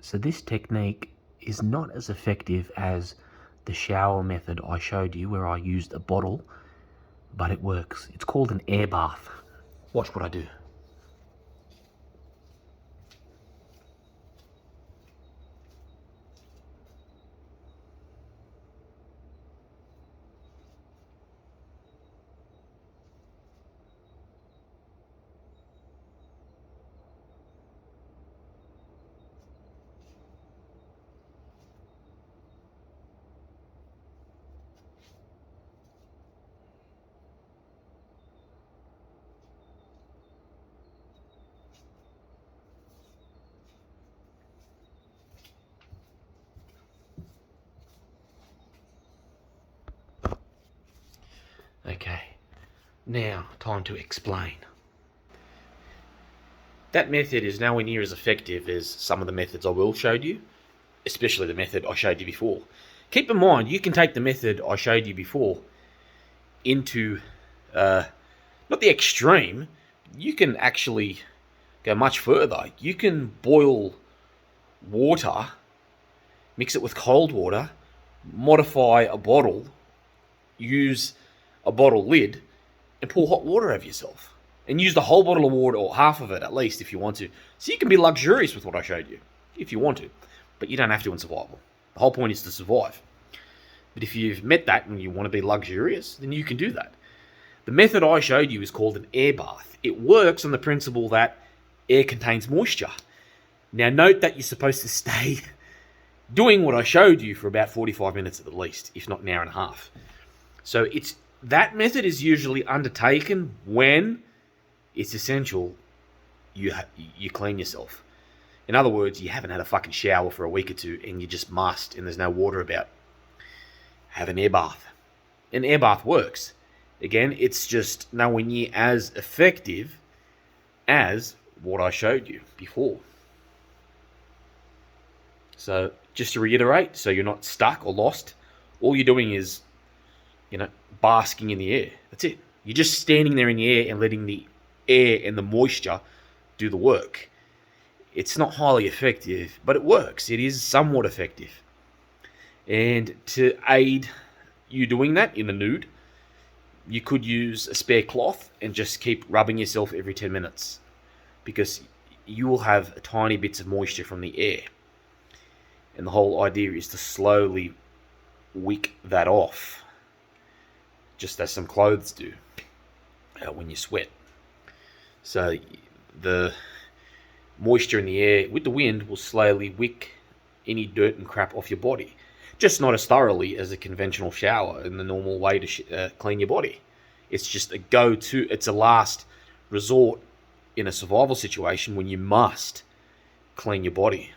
So this technique is not as effective as the shower method I showed you where I used a bottle, but it works. It's called an air bath. Watch what I do. Okay, now time to explain. That method is nowhere near as effective as some of the methods I will show you, especially the method I showed you before. Keep in mind, you can take the method I showed you before into, not the extreme, you can actually go much further. You can boil water, mix it with cold water, modify a bottle, use a bottle lid, and pour hot water over yourself. And use the whole bottle of water, or half of it at least, if you want to. So you can be luxurious with what I showed you, if you want to. But you don't have to in survival. The whole point is to survive. But if you've met that and you want to be luxurious, then you can do that. The method I showed you is called an air bath. It works on the principle that air contains moisture. Now note that you're supposed to stay doing what I showed you for about 45 minutes at the least, if not an hour and a half. So that method is usually undertaken when it's essential you clean yourself. In other words, you haven't had a fucking shower for a week or two and you just must and there's no water about. Have an air bath. An air bath works. Again, it's just nowhere near as effective as what I showed you before. So just to reiterate, so you're not stuck or lost, all you're doing is, basking in the air. That's it. You're just standing there in the air and letting the air and the moisture do the work. It's not highly effective, but it works. It is somewhat effective. And to aid you doing that in the nude, you could use a spare cloth and just keep rubbing yourself every 10 minutes because you will have tiny bits of moisture from the air. And the whole idea is to slowly wick that off, just as some clothes do when you sweat. So the moisture in the air with the wind will slowly wick any dirt and crap off your body. Just not as thoroughly as a conventional shower and the normal way to clean your body. It's just a go-to, it's a last resort in a survival situation when you must clean your body.